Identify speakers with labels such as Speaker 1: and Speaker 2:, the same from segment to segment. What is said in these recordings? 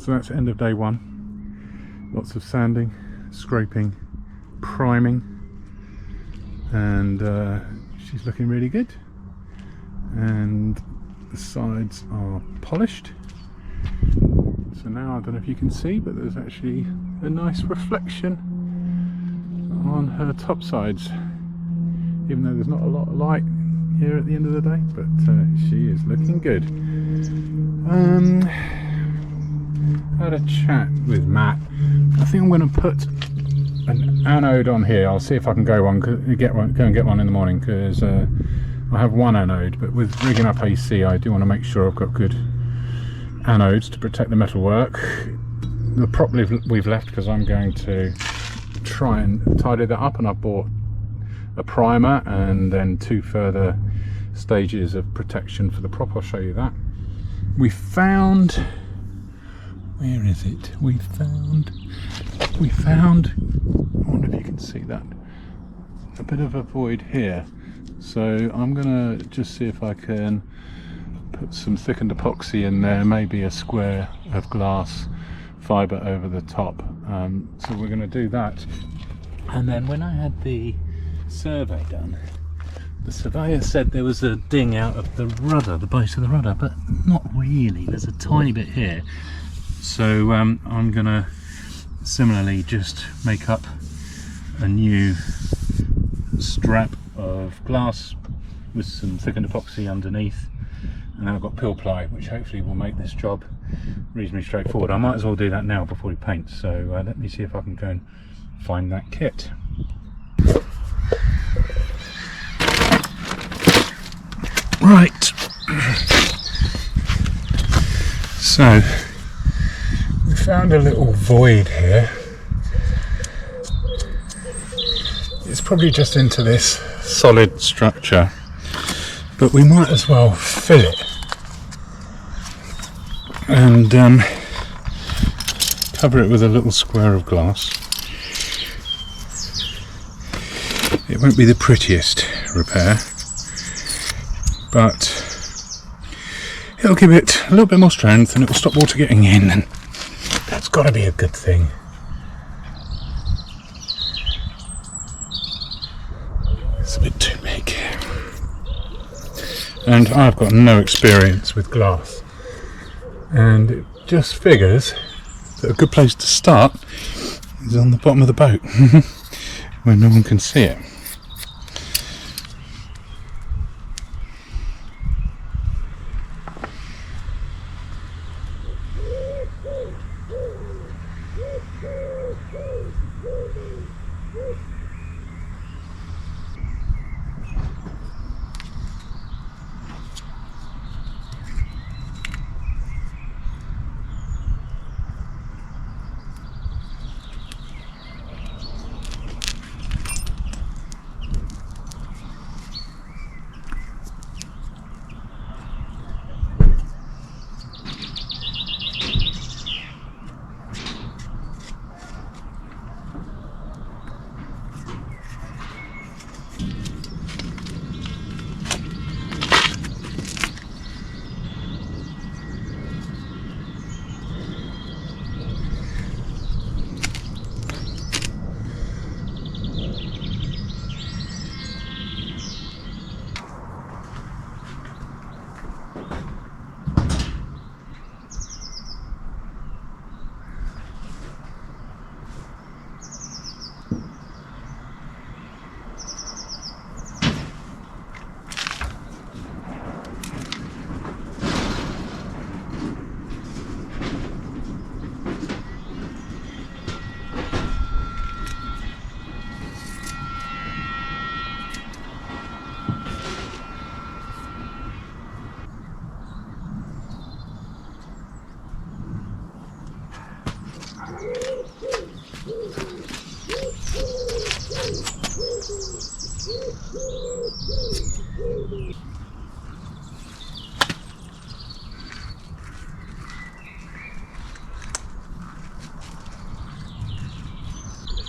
Speaker 1: So that's end of day one. Lots of sanding, scraping, priming, and she's looking really good. And the sides are polished. So now, I don't know if you can see, but there's actually a nice reflection on her top sides, even though there's not a lot of light here at the end of the day, but she is looking good. Had a chat with Matt. I think I'm going to put an anode on here. I'll see if I can go and get one in the morning, because I have one anode, but with rigging up AC I do want to make sure I've got good anodes to protect the metalwork. The prop we've left because I'm going to try and tidy that up, and I bought a primer and then 2 further stages of protection for the prop. I'll show you that. We found, where is it? We found, I wonder if you can see that, a bit of a void here. So I'm gonna just see if I can put some thickened epoxy in there, maybe a square of glass fibre over the top. So we're going to do that. And then when I had the survey done, the surveyor said there was a ding out of the rudder, the base of the rudder, but not really. There's a tiny bit here. So I'm going to similarly just make up a new strap of glass with some thickened epoxy underneath, and then I've got pill ply, which hopefully will make this job reasonably straightforward. I might as well do that now before we paint, so let me see if I can go and find that kit. Right, so we found a little void here. It's probably just into this solid structure, but we might as well fill it and cover it with a little square of glass. It won't be the prettiest repair, but it'll give it a little bit more strength and it will stop water getting in, and that's got to be a good thing. It's a bit too big, and I've got no experience with glass, and it just figures that a good place to start is on the bottom of the boat where no one can see it.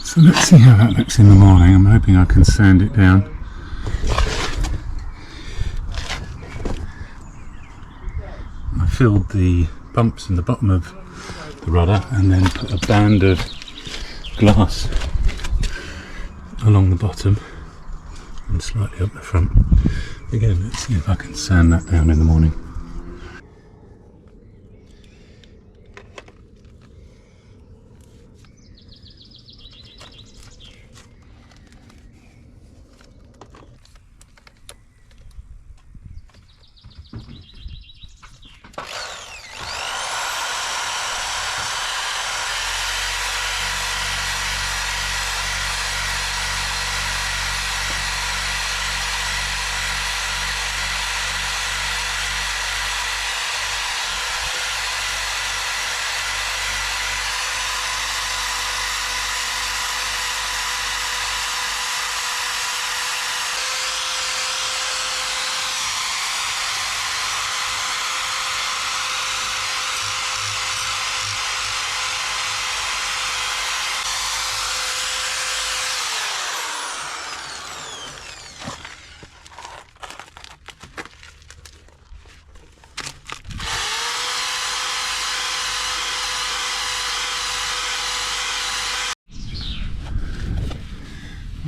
Speaker 1: So let's see how that looks in the morning. I'm hoping I can sand it down. I filled the bumps in the bottom of the rudder, and then put a band of glass along the bottom and slightly up the front. Again, let's see if I can sand that down in the morning.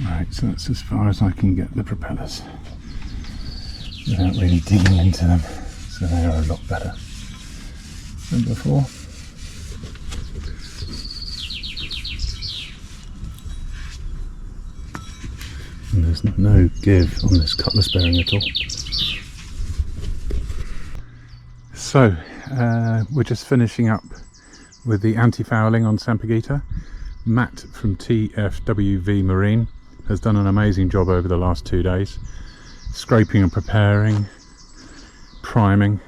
Speaker 1: Right, so that's as far as I can get the propellers without really digging into them, so they are a lot better than before. And there's no give on this cutlass bearing at all. So we're just finishing up with the anti-fouling on Sampaguita. Matt from TFWV Marine has done an amazing job over the last 2 days, scraping and preparing, priming,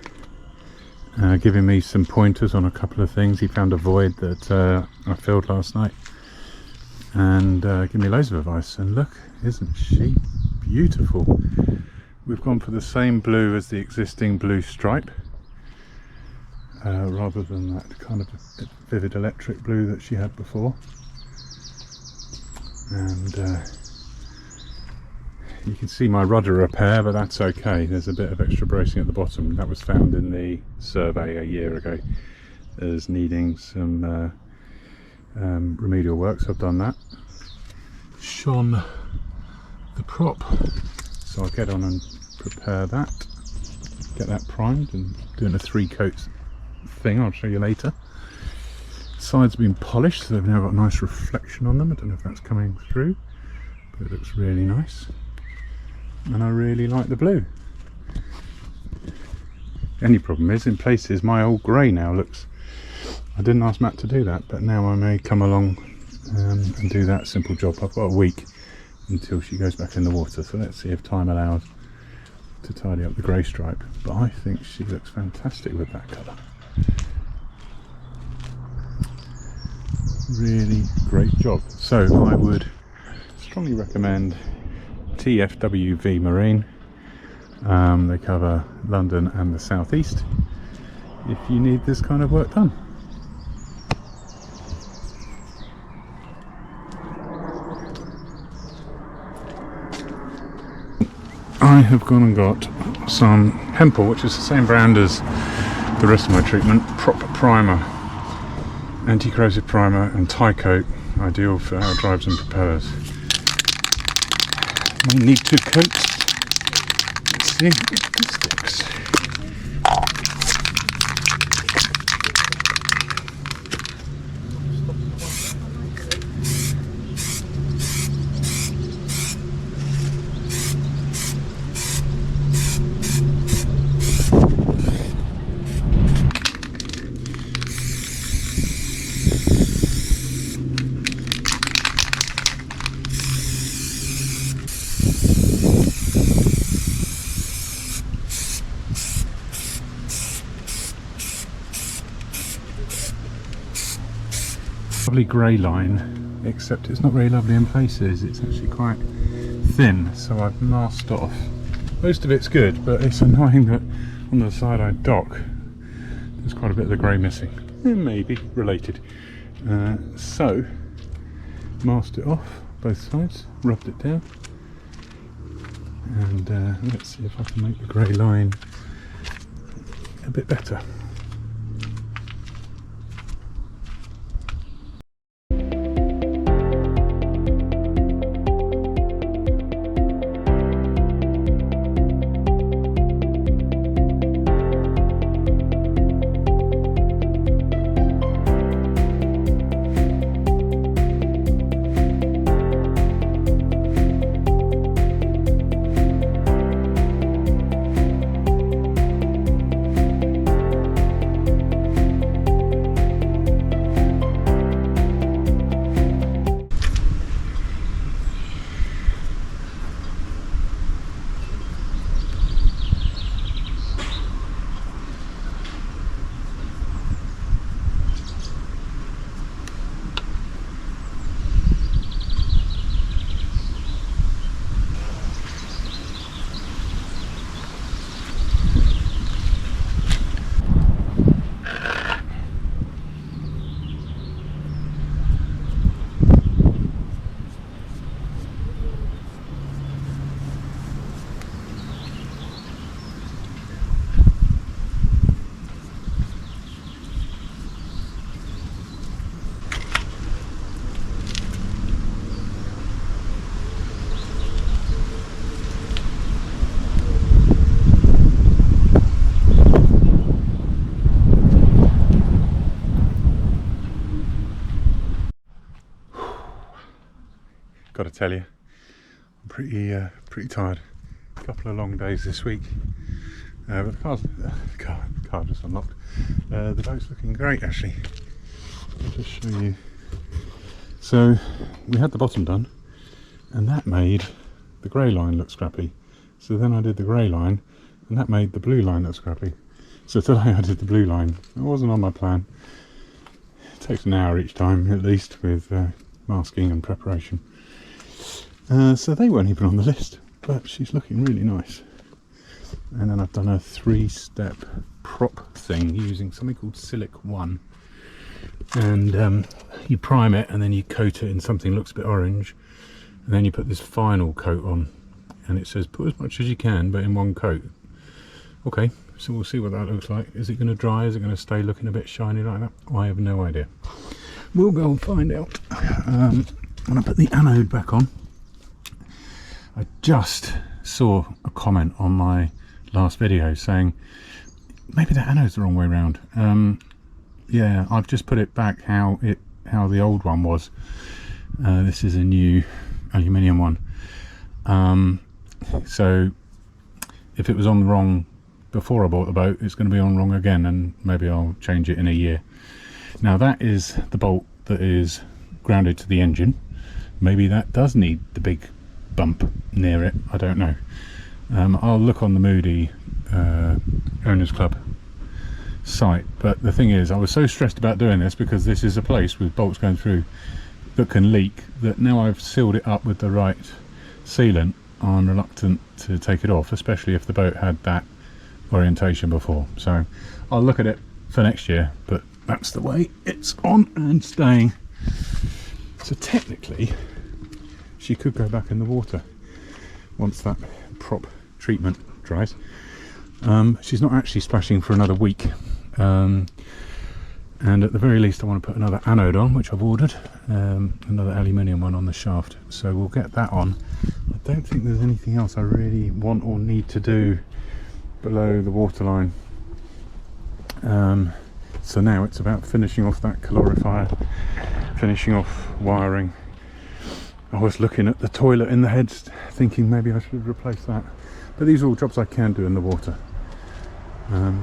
Speaker 1: giving me some pointers on a couple of things. He found a void that I filled last night, and gave me loads of advice. And look, isn't she beautiful? We've gone for the same blue as the existing blue stripe, rather than that kind of vivid electric blue that she had before. And you can see my rudder repair, but that's okay. There's a bit of extra bracing at the bottom. That was found in the survey a year ago as needing some remedial work, so I've done that. Shone the prop, so I'll get on and prepare that, get that primed, and doing a 3-coat thing I'll show you later. Sides have been polished, so they've now got a nice reflection on them. I don't know if that's coming through, but it looks really nice, and I really like the blue. The only problem is, in places my old grey now looks, I didn't ask Matt to do that, but now I may come along and do that simple job. I've got a week until she goes back in the water, so let's see if time allows to tidy up the grey stripe. But I think she looks fantastic with that colour. Really great job. So I would strongly recommend TFWV Marine. They cover London and the southeast if you need this kind of work done. I have gone and got some Hempel, which is the same brand as the rest of my treatment, proper primer, anti-corrosive primer and tie coat, ideal for our drives and propellers. We need 2 coats. Let's see if it sticks. Lovely grey line, except it's not very lovely in places. It's actually quite thin, so I've masked off. Most of it's good, but it's annoying that on the side I dock there's quite a bit of the grey missing. Maybe related. So masked it off both sides, rubbed it down, and let's see if I can make the grey line a bit better. tell you. I'm pretty tired. A couple of long days this week. But the car just unlocked. The boat's looking great actually. I'll just show you. So we had the bottom done, and that made the grey line look scrappy. So then I did the grey line, and that made the blue line look scrappy. So today I did the blue line. It wasn't on my plan. It takes an hour each time at least with masking and preparation. So they weren't even on the list, but she's looking really nice. And then I've done a 3-step prop thing using something called Silic 1. And you prime it and then you coat it in something that looks a bit orange, and then you put this final coat on, and it says put as much as you can but in one coat. Okay, so we'll see what that looks like. Is it going to dry? Is it going to stay looking a bit shiny like that? I have no idea. We'll go and find out. When I put the anode back on, I just saw a comment on my last video saying maybe the anode's the wrong way around. Yeah, I've just put it back how the old one was. This is a new aluminium one. So if it was on the wrong before I bought the boat, it's going to be on wrong again, and maybe I'll change it in a year. Now that is the bolt that is grounded to the engine. Maybe that does need the big bump near it, I don't know. I'll look on the Moody Owners Club site, but the thing is, I was so stressed about doing this because this is a place with bolts going through that can leak, that now I've sealed it up with the right sealant, I'm reluctant to take it off, especially if the boat had that orientation before. So I'll look at it for next year, but that's the way it's on and staying. So technically she could go back in the water once that prop treatment dries. She's not actually splashing for another week, and at the very least I want to put another anode on, which I've ordered, another aluminium one on the shaft, so we'll get that on. I don't think there's anything else I really want or need to do below the waterline. So now it's about finishing off that calorifier, finishing off wiring. I was looking at the toilet in the heads thinking maybe I should replace that, but these are all jobs I can do in the water.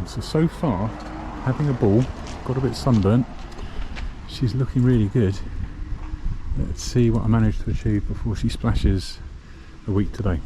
Speaker 1: So far, having a ball, got a bit sunburnt, she's looking really good. Let's see what I managed to achieve before she splashes a week today.